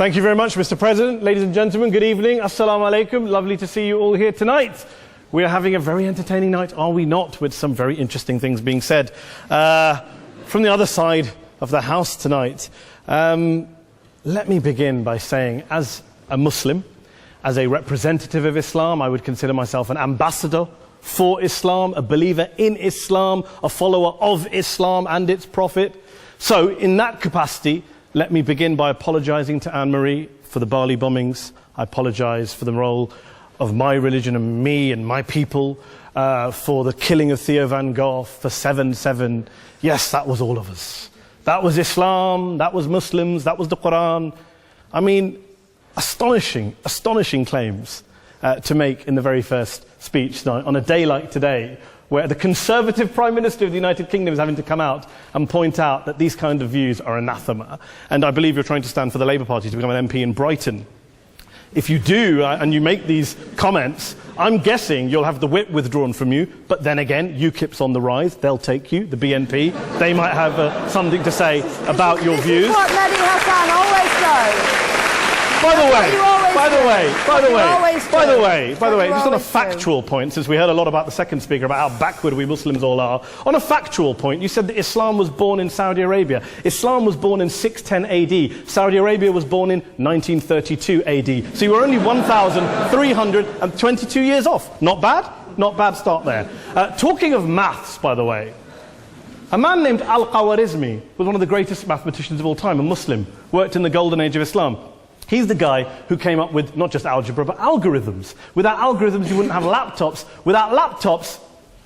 Thank you very much, Mr. President. Ladies and gentlemen, good evening. Assalamu alaikum. Lovely to see you all here tonight. We are having a very entertaining night, are we not, with some very interesting things being said from the other side of the house tonight. Let me begin by saying, as a Muslim, as a representative of Islam, I would consider myself an ambassador for Islam, a believer in Islam, a follower of Islam and its Prophet. So, in that capacity, let me begin by apologizing to Anne-Marie for the Bali bombings. I apologize for the role of my religion and me and my people, for the killing of Theo van Gogh, for 7/7. Yes, that was all of us. That was Islam, that was Muslims, that was the Quran. I mean, astonishing claims to make in the very first speech tonight, on a day like today, where the Conservative Prime Minister of the United Kingdom is having to come out and point out that these kind of views are anathema. And I believe you're trying to stand for the Labour Party to become an MP in Brighton. If you do, and you make these comments, I'm guessing you'll have the whip withdrawn from you, but then again, UKIP's on the rise, they'll take you, the BNP, they might have something to say about your views. This is what Mehdi Hasan always does. By the way, just on a factual point, since we heard a lot about the second speaker, about how backward we Muslims all are, on a factual point, you said that Islam was born in Saudi Arabia. Islam was born in 610 AD. Saudi Arabia was born in 1932 AD. So you were only 1,322 years off. Not bad? Not bad start there. Talking of maths, by the way, a man named Al-Khwarizmi was one of the greatest mathematicians of all time, a Muslim, worked in the golden age of Islam. He's the guy who came up with not just algebra, but algorithms. Without algorithms, you wouldn't have laptops. Without laptops,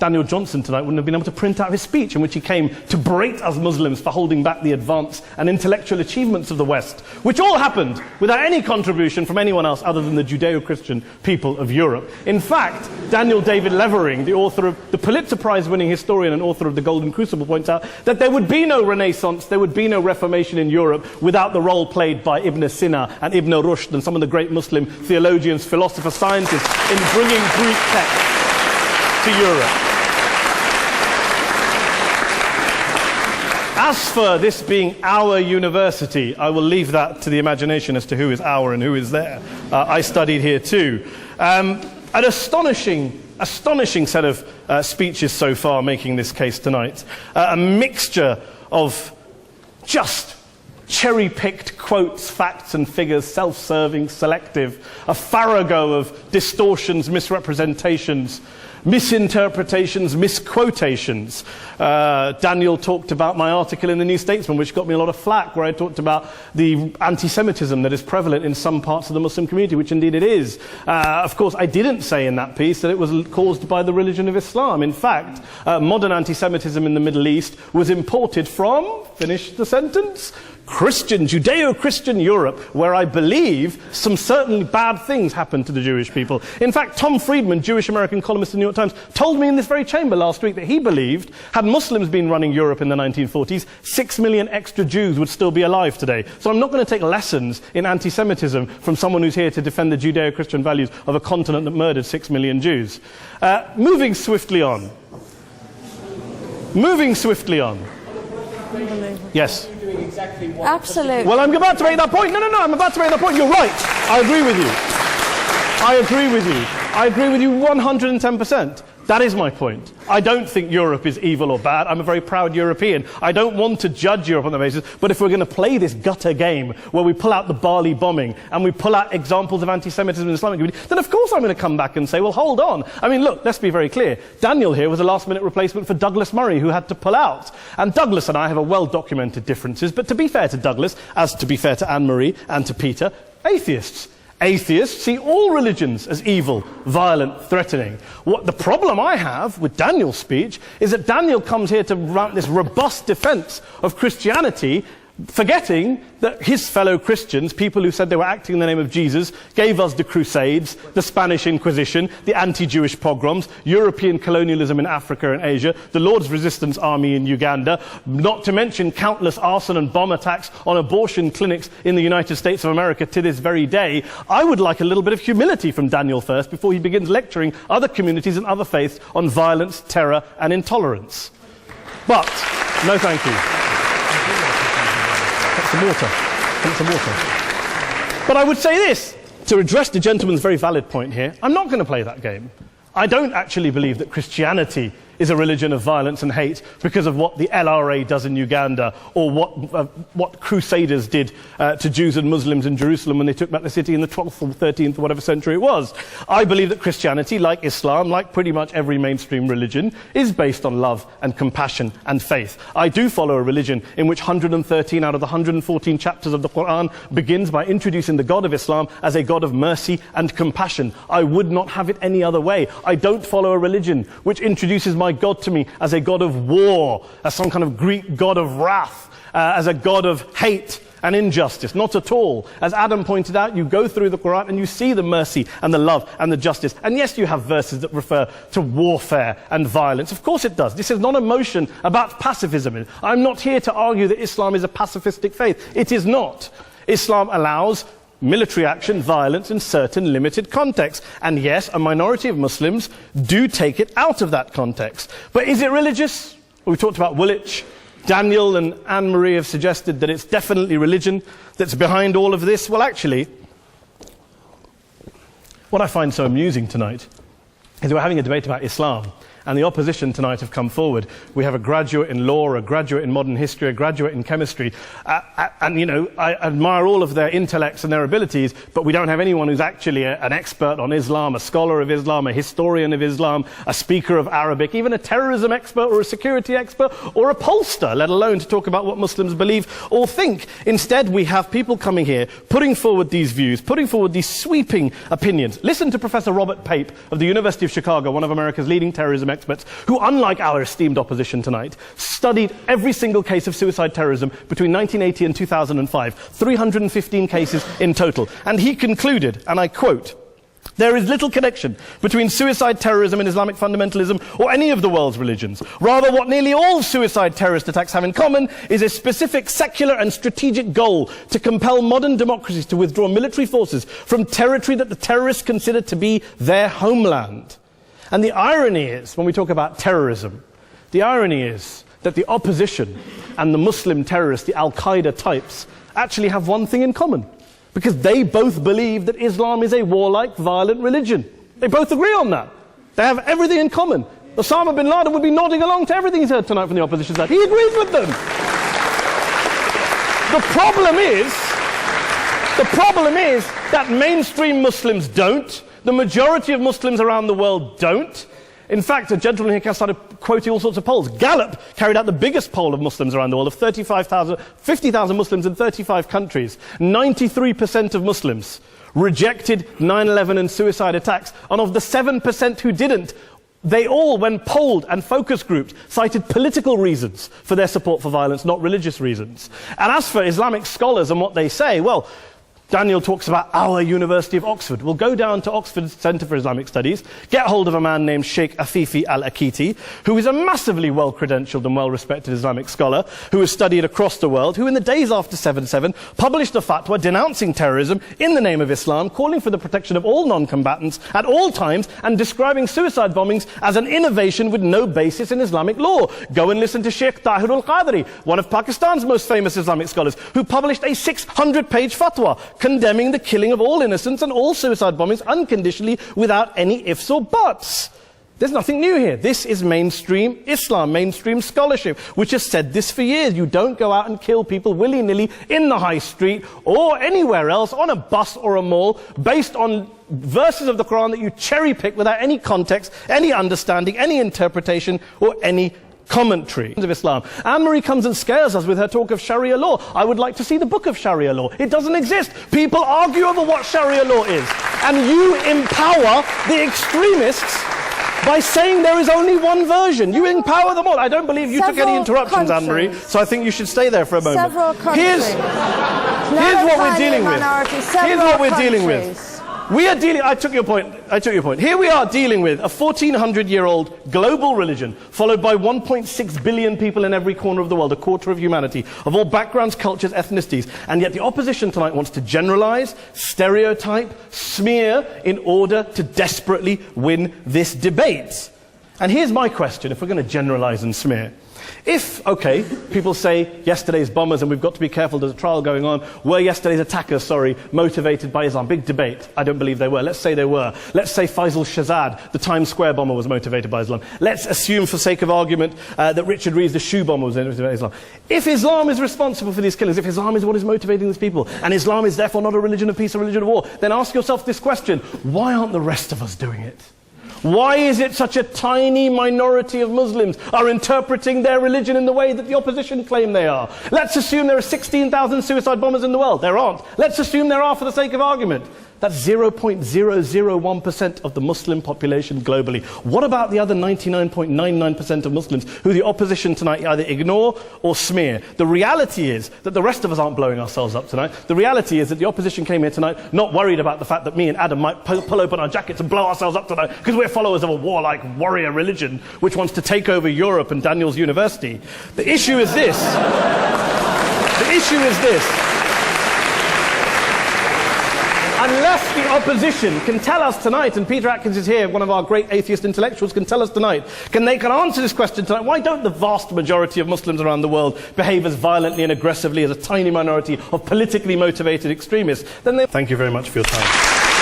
Daniel Johnson tonight wouldn't have been able to print out his speech in which he came to berate us Muslims for holding back the advance and intellectual achievements of the West, which all happened without any contribution from anyone else other than the Judeo-Christian people of Europe. In fact, Daniel David Levering, the author of the Pulitzer Prize-winning historian and author of The Golden Crucible, points out that there would be no Renaissance, there would be no Reformation in Europe without the role played by Ibn Sina and Ibn Rushd and some of the great Muslim theologians, philosophers, scientists in bringing Greek texts to Europe. As for this being our university, I will leave that to the imagination as to who is our and who is there. I studied here too. An astonishing set of speeches so far making this case tonight. A mixture of just cherry-picked quotes, facts and figures, self-serving, selective, a farrago of distortions, misrepresentations, misinterpretations, misquotations. Daniel talked about my article in the New Statesman, which got me a lot of flack, where I talked about the anti-Semitism that is prevalent in some parts of the Muslim community, which indeed it is. Of course, I didn't say in that piece that it was caused by the religion of Islam. In fact, modern anti-Semitism in the Middle East was imported from, finish the sentence, Judeo-Christian Europe, where I believe some certainly bad things happened to the Jewish people. In fact, Tom Friedman, Jewish-American columnist in the New York Times, told me in this very chamber last week that he believed, had Muslims been running Europe in the 1940s, 6 million extra Jews would still be alive today. So I'm not going to take lessons in anti-Semitism from someone who's here to defend the Judeo-Christian values of a continent that murdered 6 million Jews. Moving swiftly on. Yes. Absolutely. Well, I'm about to make that point. No, I'm about to make that point. You're right. I agree with you 110%. That is my point. I don't think Europe is evil or bad. I'm a very proud European. I don't want to judge Europe on that basis, but if we're going to play this gutter game where we pull out the Bali bombing and we pull out examples of anti-Semitism in the Islamic community, then of course I'm going to come back and say, well, hold on. I mean, look, let's be very clear. Daniel here was a last-minute replacement for Douglas Murray, who had to pull out. And Douglas and I have a well-documented differences, but to be fair to Douglas, as to be fair to Anne-Marie and to Peter, atheists. Atheists see all religions as evil, violent, threatening. What the problem I have with Daniel's speech is that Daniel comes here to run this robust defense of Christianity, forgetting that his fellow Christians, people who said they were acting in the name of Jesus, gave us the Crusades, the Spanish Inquisition, the anti-Jewish pogroms, European colonialism in Africa and Asia, the Lord's Resistance Army in Uganda, not to mention countless arson and bomb attacks on abortion clinics in the United States of America to this very day. I would like a little bit of humility from Daniel first before he begins lecturing other communities and other faiths on violence, terror and intolerance. But, no thank you. Some water. But I would say this, to address the gentleman's very valid point here, I'm not going to play that game. I don't actually believe that Christianity is a religion of violence and hate because of what the LRA does in Uganda or what Crusaders did to Jews and Muslims in Jerusalem when they took back the city in the 12th or 13th or whatever century it was. I believe that Christianity, like Islam, like pretty much every mainstream religion, is based on love and compassion and faith. I do follow a religion in which 113 out of the 114 chapters of the Quran begins by introducing the God of Islam as a God of mercy and compassion. I would not have it any other way. I don't follow a religion which introduces my God to me as a God of war, as some kind of Greek God of wrath, as a God of hate and injustice. Not at all. As Adam pointed out, you go through the Quran and you see the mercy and the love and the justice. And yes, you have verses that refer to warfare and violence. Of course it does. This is not a motion about pacifism. I'm not here to argue that Islam is a pacifistic faith. It is not. Islam allows military action, violence in certain limited contexts. And yes, a minority of Muslims do take it out of that context. But is it religious? We talked about Woolwich. Daniel and Anne-Marie have suggested that it's definitely religion that's behind all of this. Well, actually, what I find so amusing tonight is we're having a debate about Islam. And the opposition tonight have come forward. We have a graduate in law, a graduate in modern history, a graduate in chemistry. And, you know, I admire all of their intellects and their abilities, but we don't have anyone who's actually an expert on Islam, a scholar of Islam, a historian of Islam, a speaker of Arabic, even a terrorism expert or a security expert or a pollster, let alone to talk about what Muslims believe or think. Instead, we have people coming here, putting forward these views, putting forward these sweeping opinions. Listen to Professor Robert Pape of the University of Chicago, one of America's leading terrorism experts, who, unlike our esteemed opposition tonight, studied every single case of suicide terrorism between 1980 and 2005, 315 cases in total. And he concluded, and I quote, "There is little connection between suicide terrorism and Islamic fundamentalism or any of the world's religions. Rather, what nearly all suicide terrorist attacks have in common is a specific secular and strategic goal to compel modern democracies to withdraw military forces from territory that the terrorists consider to be their homeland." And the irony is, when we talk about terrorism, the irony is that the opposition and the Muslim terrorists, the Al-Qaeda types, actually have one thing in common. Because they both believe that Islam is a warlike, violent religion. They both agree on that. They have everything in common. Osama bin Laden would be nodding along to everything he's heard tonight from the opposition side. He agrees with them. The problem is that mainstream Muslims don't. The majority of Muslims around the world don't. In fact, a gentleman here started quoting all sorts of polls. Gallup carried out the biggest poll of Muslims around the world, of 50,000 Muslims in 35 countries. 93% of Muslims rejected 9/11 and suicide attacks. And of the 7% who didn't, they all, when polled and focus grouped, cited political reasons for their support for violence, not religious reasons. And as for Islamic scholars and what they say, well, Daniel talks about our University of Oxford. We'll go down to Oxford Centre for Islamic Studies, get hold of a man named Sheikh Afifi al-Akiti, who is a massively well-credentialed and well-respected Islamic scholar, who has studied across the world, who in the days after 7/7 published a fatwa denouncing terrorism in the name of Islam, calling for the protection of all non-combatants at all times, and describing suicide bombings as an innovation with no basis in Islamic law. Go and listen to Sheikh Tahir al-Qadri, one of Pakistan's most famous Islamic scholars, who published a 600-page fatwa condemning the killing of all innocents and all suicide bombings unconditionally without any ifs or buts. There's nothing new here. This is mainstream Islam, mainstream scholarship, which has said this for years. You don't go out and kill people willy-nilly in the high street or anywhere else, on a bus or a mall, based on verses of the Quran that you cherry-pick without any context, any understanding, any interpretation, or any commentary of Islam. Anne-Marie comes and scares us with her talk of Sharia law. I would like to see the book of Sharia law. It doesn't exist. People argue over what Sharia law is. And you empower the extremists by saying there is only one version. You empower them all. I don't believe you took any interruptions, Anne-Marie, so I think you should stay there for a moment. Several countries. Here's what we're dealing with. Here's what we're dealing with. We are dealing, I took your point. Here we are dealing with a 1400-year-old global religion, followed by 1.6 billion people in every corner of the world, a quarter of humanity, of all backgrounds, cultures, ethnicities. And yet the opposition tonight wants to generalize, stereotype, smear, in order to desperately win this debate. And here's my question, if we're going to generalize and smear. If, okay, people say yesterday's bombers, and we've got to be careful, there's a trial going on, were yesterday's attackers, motivated by Islam? Big debate. I don't believe they were. Let's say they were. Let's say Faisal Shahzad, the Times Square bomber, was motivated by Islam. Let's assume, for sake of argument, that Richard Reeves, the shoe bomber, was motivated by Islam. If Islam is responsible for these killings, if Islam is what is motivating these people, and Islam is therefore not a religion of peace, a religion of war, then ask yourself this question: why aren't the rest of us doing it? Why is it such a tiny minority of Muslims are interpreting their religion in the way that the opposition claim they are? Let's assume there are 16,000 suicide bombers in the world. There aren't. Let's assume there are for the sake of argument. That's 0.001% of the Muslim population globally. What about the other 99.99% of Muslims who the opposition tonight either ignore or smear? The reality is that the rest of us aren't blowing ourselves up tonight. The reality is that the opposition came here tonight not worried about the fact that me and Adam might pull open our jackets and blow ourselves up tonight because we're followers of a warlike warrior religion which wants to take over Europe and Daniel's university. The issue is this. The issue is this. Unless the opposition can tell us tonight, and Peter Atkins is here, one of our great atheist intellectuals, can tell us tonight, can answer this question tonight: why don't the vast majority of Muslims around the world behave as violently and aggressively as a tiny minority of politically motivated extremists? Then they... Thank you very much for your time.